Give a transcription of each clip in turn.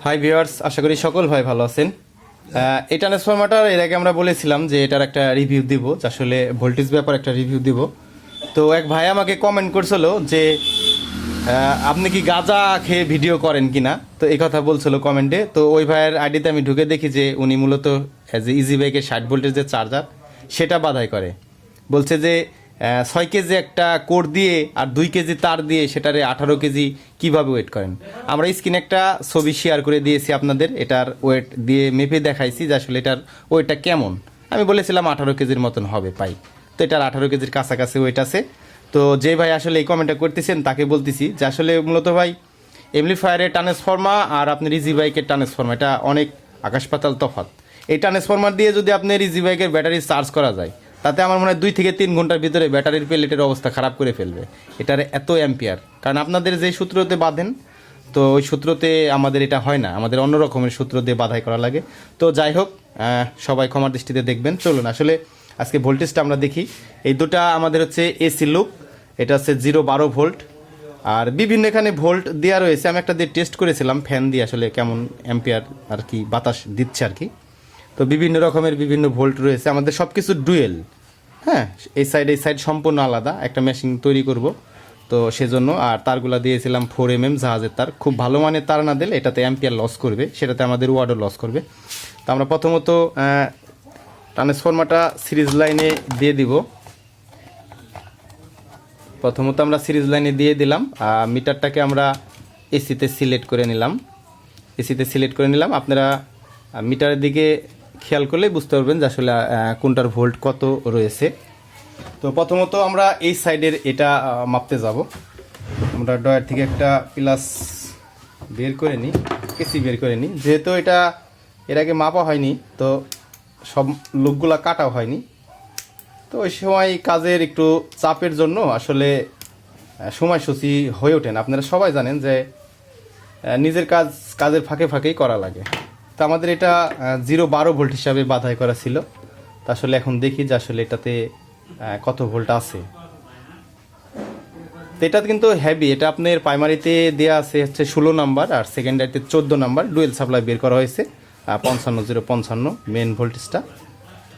Hi viewers, আশা করি সকল ভাই ভালো আছেন। এই ট্রান্সফরমারটার এর আগে আমরা বলেছিলাম যে এটার একটা রিভিউ দিব, আসলে ভোল্টেজ ব্যাপার একটা রিভিউ দিব। তো এক ভাই আমাকে কমেন্ট করছিল যে আপনি কি গাঁজা খেয়ে ভিডিও করেন কিনা, তো এই কথা বলছিল কমেন্টে। তো ওই ভাইয়ের আইডিতে আমি ঢুকে দেখি যে উনি মূলত অ্যাজ এ ইজি বাইকের 60 ভোল্টের যে চার্জার সেটা বাধাই করে। বলছে যে 6 কেজি একটা কোর দিয়ে আর 2 কেজি তার দিয়ে সেটারে 18 কেজি কীভাবে ওয়েট করেন। আমরা স্ক্রিনে একটা ছবি শেয়ার করে দিয়েছি আপনাদের, এটার ওয়েট দিয়ে মেপে দেখাইছি যে আসলে এটার ওয়েটটা কেমন। আমি বলেছিলাম 18 কেজির মতন হবে পাই, তো এটার 18 কেজির কাছাকাছি ওয়েট আছে। তো যে ভাই আসলে এই কমেন্টটা করতেছেন তাকে বলতেছি যে আসলে মূলত ভাই এমপ্লিফায়ারের ট্রান্সফর্মার আর আপনার ইজি বাইকের ট্রান্সফর্মার এটা অনেক আকাশ পাতাল তফাৎ। এই ট্রান্সফর্মার দিয়ে যদি আপনার ইজি বাইকের ব্যাটারি চার্জ করা যায়, তাতে আমার মনে হয় 2 থেকে 3 ঘন্টার ভিতরে ব্যাটারির প্লেটের অবস্থা খারাপ করে ফেলবে। এটার এত অ্যাম্পিয়ার, কারণ আপনাদের যে সূত্রতে বাঁধেন, তো ওই সূত্রতে আমাদের এটা হয় না, আমাদের অন্য রকমের সূত্র দিয়ে বাধাই করা লাগে। তো যাই হোক, সবাই ক্ষমার দৃষ্টিতে দেখবেন। চলুন আসলে আজকে ভোল্টেজটা আমরা দেখি। এই দুটা আমাদের হচ্ছে এসি লুক, এটা হচ্ছে 0-12 ভোল্ট, আর বিভিন্ন এখানে ভোল্ট দেওয়া রয়েছে। আমি একটা দিয়ে টেস্ট করেছিলাম ফ্যান দিয়ে আসলে কেমন অ্যাম্পিয়ার আর কি বাতাস দিচ্ছে আর কি। তো বিভিন্ন রকমের বিভিন্ন ভোল্ট রয়েছে, আমাদের সব কিছু ডুয়েল। হ্যাঁ, এই সাইড সম্পূর্ণ আলাদা একটা মেশিন তৈরি করব, তো সেজন্য। আর তারগুলা দিয়েছিলাম 4mm জাহাজের তার, খুব ভালো মানের তার না দিলে এটাতে অ্যাম্পিয়ার লস করবে, সেটাতে আমাদের ওয়াটও লস করবে। তো আমরা প্রথমত ট্রান্সফরমারটা সিরিজ লাইনে দিয়ে দিব। প্রথমত আমরা সিরিজ লাইনে দিয়ে দিলাম, মিটারটাকে আমরা এসিতে সিলেক্ট করে নিলাম। আপনারা মিটারের দিকে খেয়াল করলে বুঝতে পারবেন যে আসলে কোনটার ভোল্ট কত রয়েছে। তো প্রথমত আমরা এই সাইডের এটা মাপতে যাব। আমরা ডয়ার থেকে একটা প্লাস বের করে নিই, এসি বের করে নিই। যেহেতু এটা এর আগে মাপা হয়নি, তো সব লোকগুলা কাটাও হয়নি, তো ওই সময় কাজের একটু চাপের জন্য আসলে সময়সূচি হয়ে ওঠেন। আপনারা সবাই জানেন যে নিজের কাজের ফাঁকেই করা লাগে। তো আমাদের এটা 0-12 ভোল্ট হিসাবে বাধাই করা ছিল। তা আসলে এখন দেখি যে আসলে এটাতে কত ভোল্ট আছে। তো এটা কিন্তু হেভি, এটা আপনার প্রাইমারিতে দেওয়া আছে হচ্ছে 16 নাম্বার আর সেকেন্ডারিতে 14 নাম্বার ডুয়েল সাপ্লাই বের করা হয়েছে। 55-055 মেন ভোল্টেজটা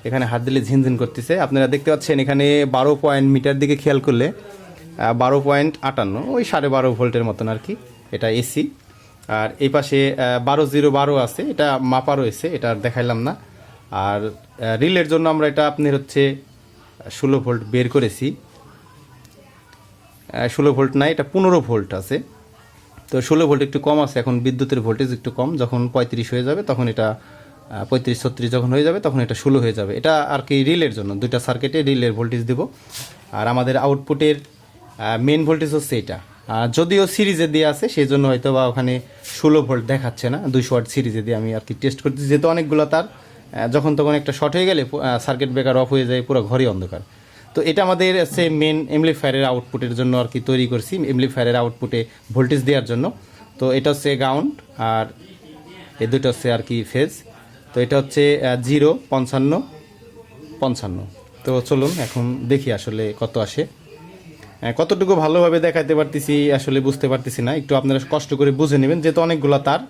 এখানে হাত দিলে ঝিনঝিন করতেছে। আপনারা দেখতে পাচ্ছেন এখানে 12 পয়েন্ট, মিটার দিকে খেয়াল করলে 12.58, ওই 12.5 ভোল্টের মতন আর কি। এটা এসি। আর এই পাশে 12-0-12 আছে, এটা মাপা রয়েছে, এটা দেখাইলাম না। আর রিলের জন্য আমরা এটা আপনার হচ্ছে 16 ভোল্ট বের করেছি। 16 ভোল্ট নাই, এটা 15 ভোল্ট আছে। তো 16 ভোল্ট একটু কম আছে, এখন বিদ্যুতের ভোল্টেজ একটু কম। যখন 35 হয়ে যাবে তখন এটা 35-36 যখন হয়ে যাবে তখন এটা 16 হয়ে যাবে। এটা আর কি রিলের জন্য, দুইটা সার্কিটে রিলের ভোল্টেজ দেব। আর আমাদের আউটপুটের মেন ভোল্টেজ হচ্ছে এটা। যদিও সিরিজে দিয়ে আছে সেই জন্য হয়তো বা ওখানে 16 ভোল্ট দেখাচ্ছে না, 200 ওয়াট সিরিজে দিয়ে আমি আর কি টেস্ট করতেছি। যেহেতু অনেকগুলো তার যখন তখন একটা শর্ট হয়ে গেলে সার্কিট ব্রেকার অফ হয়ে যায়, পুরো ঘরই অন্ধকার। তো এটা আমাদের হচ্ছে মেন এমপ্লিফায়ারের আউটপুটের জন্য আর কি তৈরি করছি, এমপ্লিফায়ারের আউটপুটে ভোল্টেজ দেওয়ার জন্য। তো এটা হচ্ছে গ্রাউন্ড আর এই দুটো হচ্ছে আর কি ফেজ। তো এটা হচ্ছে 0, 55, 55। তো চলুন এখন দেখি আসলে কত আসে। কতটুকু ভালোভাবে দেখাতে পারতেছি আসলে বুঝতে পারতেছি না, একটু আপনারা কষ্ট করে বুঝে নেবেন। যেহেতু অনেকগুলো তার,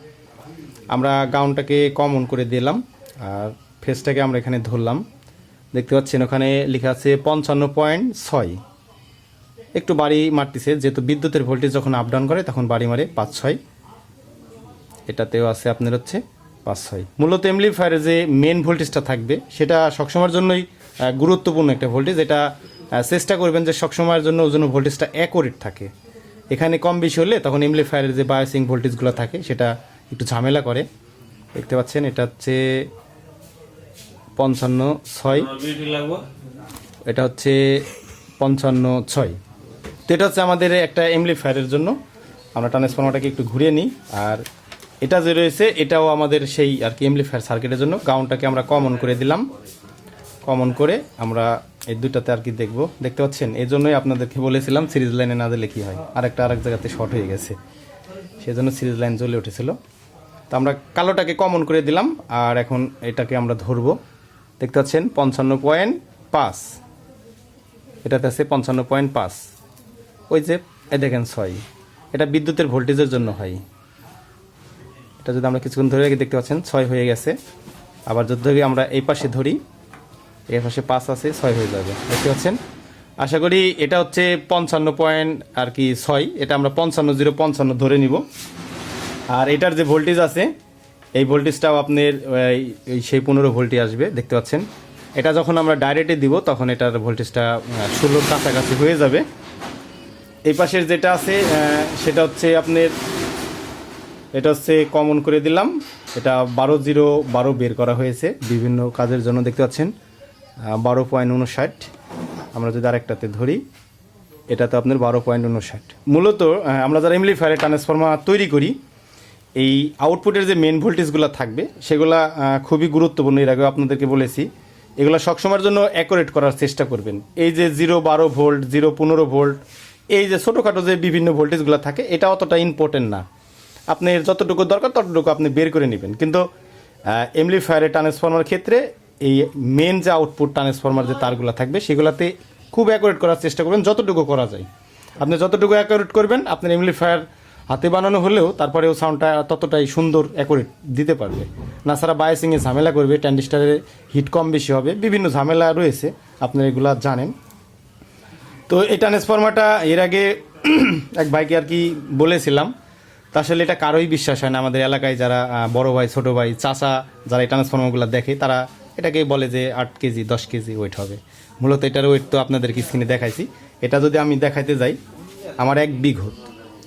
আমরা গ্রাউন্ডটাকে কমন করে দিলাম আর ফেজটাকে আমরা এখানে ধরলাম। দেখতে পাচ্ছেন ওখানে লেখা আছে 55.6। একটু বাড়ি মারতেছে, যেহেতু বিদ্যুতের ভোল্টেজ যখন আপ ডাউন করে তখন বাড়ি মারে 5-6। এটাতেও আছে আপনার হচ্ছে 5-6। মূলত এমপ্লিফায়ারে যে মেন ভোল্টেজটা থাকবে সেটা সবসময়ের জন্যই গুরুত্বপূর্ণ একটা ভোল্টেজ। এটা চেষ্টা করবেন যে সবসময়ের জন্য ওই জন্য ভোল্টেজটা অ্যাকুরেট থাকে। এখানে কম বেশি হলে তখন এমপ্লিফায়ারের যে বায়াসিং ভোল্টেজগুলো থাকে সেটা একটু ঝামেলা করে। দেখতে পাচ্ছেন এটা হচ্ছে 55.6, এটা হচ্ছে 55.6। তো এটা হচ্ছে আমাদের একটা এমপ্লিফায়ারের জন্য। আমরা ট্রান্সফর্মারটাকে একটু ঘুরিয়ে নিই। আর এটা যে রয়েছে এটাও আমাদের সেই আর কি এমপ্লিফায়ার সার্কিটের জন্য। গ্রাউন্ডটাকে আমরা কমন করে দিলাম। কমন করে আমরা এই দুটাতে আর কি দেখবো। দেখতে পাচ্ছেন, এই জন্যই আপনাদেরকে বলেছিলাম সিরিজ লাইনে না দিলে কী হয়, আরেক জায়গাতে শর্ট হয়ে গেছে, সেই জন্য সিরিজ লাইন জ্বলে উঠেছিল। তো আমরা কালোটাকে কমন করে দিলাম আর এখন এটাকে আমরা ধরবো। দেখতে পাচ্ছেন 55.5, এটাতে আছে 55.5। ওই যে দেখেন 6, এটা বিদ্যুতের ভোল্টেজের জন্য হয়। এটা যদি আমরা কিছুক্ষণ ধরে রেখে দেখতে পাচ্ছেন 6 হয়ে গেছে। আবার যদি আমরা এই পাশে ধরি, এই পাশে 5 আছে, 6 হয়ে যাবে, দেখতে পাচ্ছেন। আশা করি এটা হচ্ছে 55 পয়েন্ট আর কি 6, এটা আমরা 55 ধরে নিব। আর এটার যে ভোল্টেজ আছে এই ভোল্টেজটাও আপনার সেই 15 ভোল্টই আসবে, দেখতে পাচ্ছেন। এটা যখন আমরা ডাইরেক্টে দিব তখন এটার ভোল্টেজটা 16 কাছাকাছি হয়ে যাবে। এই পাশের যেটা আছে সেটা হচ্ছে আপনার, এটা হচ্ছে কমন করে দিলাম, এটা 12 বের করা হয়েছে বিভিন্ন কাজের জন্য, দেখতে পাচ্ছেন 12.59। আমরা যদি আরেকটাতে ধরি, এটাতে আপনার 12.59। মূলত আমরা যারা এমপ্লিফায়ার ট্রান্সফরমার তৈরি করি, এই আউটপুটের যে মেন ভোল্টেজগুলো থাকবে সেগুলা খুবই গুরুত্বপূর্ণ। এর আগেও আপনাদেরকে বলেছি, এগুলো সবসময়ের জন্য অ্যাকুরেট করার চেষ্টা করবেন। এই যে 0.12 ভোল্ট, 0.15 ভোল্ট, এই যে ছোটোখাটো যে বিভিন্ন ভোল্টেজগুলো থাকে, এটা অতটা ইম্পর্টেন্ট না। আপনার যতটুকু দরকার ততটুকু আপনি বের করে নেবেন। কিন্তু এমপ্লিফায়ারের ট্রান্সফরমার ক্ষেত্রে এই মেন যে আউটপুট ট্রান্সফরমার যে তারগুলো থাকবে সেগুলোতে খুব অ্যাকুরেট করার চেষ্টা করবেন, যতটুকু করা যায়। আপনি যতটুকু অ্যাকুরেট করবেন, আপনার এমপ্লিফায়ার হাতে বানানো হলেও তারপরেও সাউন্ডটা ততটাই সুন্দর অ্যাকুরেট দিতে পারবে। না ছাড়া বায়াসিংয়ে ঝামেলা করবে, ট্রানজিস্টারে হিট কম বেশি হবে, বিভিন্ন ঝামেলা রয়েছে, আপনারা এগুলো জানেন। তো এই ট্রান্সফরমারটা এর আগে এক ভাইকে আর কি বলেছিলাম, তা আসলে এটা কারোই বিশ্বাস হয় না। আমাদের এলাকায় যারা বড় ভাই, ছোট ভাই, চাচা যারা এই ট্রান্সফরমারগুলো দেখে, তারা এটাকে বলে যে 8 কেজি 10 কেজি ওয়েট হবে। মূলত এটার ওয়েট তো আপনাদেরকে স্ক্রিনে দেখাইছি। এটা যদি আমি দেখাইতে যাই, আমার 1 বিঘত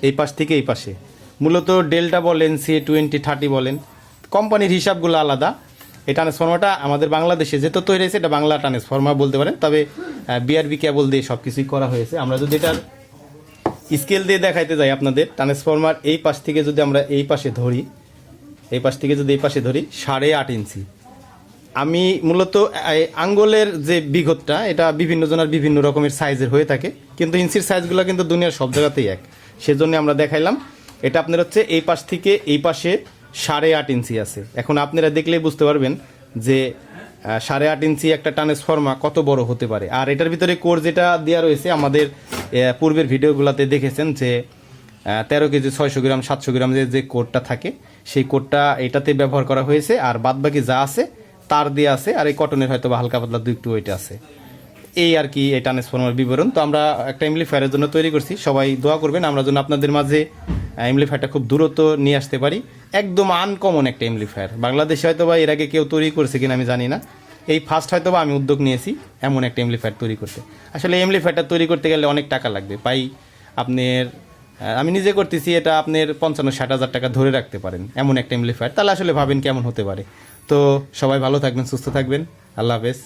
এই পাশ থেকে এই পাশে, মূলত ডেল্টা বলেন, CA20 30 বলেন, কোম্পানির হিসাবগুলো আলাদা। এই ট্রান্সফরমারটা আমাদের বাংলাদেশে যেহেতু তৈরি হয়েছে, এটা বাংলা ট্রান্সফরমার বলতে পারেন, তবে BRB কেবল দিয়ে সব কিছুই করা হয়েছে। আমরা যদি এটার স্কেল দিয়ে দেখাইতে যাই আপনাদের, ট্রান্সফরমার এই পাশ থেকে যদি আমরা এই পাশে ধরি, এই পাশ থেকে যদি এই পাশে ধরি 8.5 ইঞ্চি। আমি মূলত আঙ্গুলের যে বিঘতটা, এটা বিভিন্ন জনের বিভিন্ন রকমের সাইজের হয়ে থাকে, কিন্তু ইঞ্চির সাইজগুলো কিন্তু দুনিয়ার সব জায়গাতেই এক, সেজন্য আমরা দেখাইলাম। এটা আপনার হচ্ছে এই পাশ থেকে এই পাশে 8.5 ইঞ্চি আছে। এখন আপনারা দেখলেই বুঝতে পারবেন যে 8.5 ইঞ্চি একটা ট্রান্সফরমার কত বড় হতে পারে। আর এটার ভিতরে কোর যেটা দেওয়া রয়েছে, আমাদের পূর্বের ভিডিওগুলোতে দেখেছেন যে 13 কেজি 600 গ্রাম 700 গ্রাম যে কোরটা থাকে, সেই কোরটা এটাতে ব্যবহার করা হয়েছে। আর বাদবাকি যা আছে তার দিয়ে আছে, আর এই কটনের হয়তো বা হালকা পাতলা 2 একটু ওইটা আছে। এই আর কি এই ট্রান্সফরমার বিবরণ। তো আমরা একটা এমপ্লিফায়ারের জন্য তৈরি করছি, সবাই দোয়া করবেন আমরা যেন আপনাদের মাঝে এমপ্লিফায়ারটা খুব দ্রুত নিয়ে আসতে পারি। একদম আনকমন একটা এমপ্লিফায়ার, বাংলাদেশে হয়তো বা এর আগে কেউ তৈরি করছে কিনা আমি জানি না, এই ফার্স্ট হয়তো বা আমি উদ্যোগ নিয়েছি এমন একটা এমপ্লিফায়ার তৈরি করতে। আসলে এমপ্লিফায়ারটা তৈরি করতে গেলে অনেক টাকা লাগবে, আপনার আমি নিজে করতেছি, এটা আপনার 55-60 হাজার টাকা ধরে রাখতে পারেন এমন একটা এমপ্লিফায়ার। তাহলে আসলে ভাবেন কেমন হতে পারে। তো সবাই ভালো থাকবেন, সুস্থ থাকবেন, আল্লাহ হাফেজ।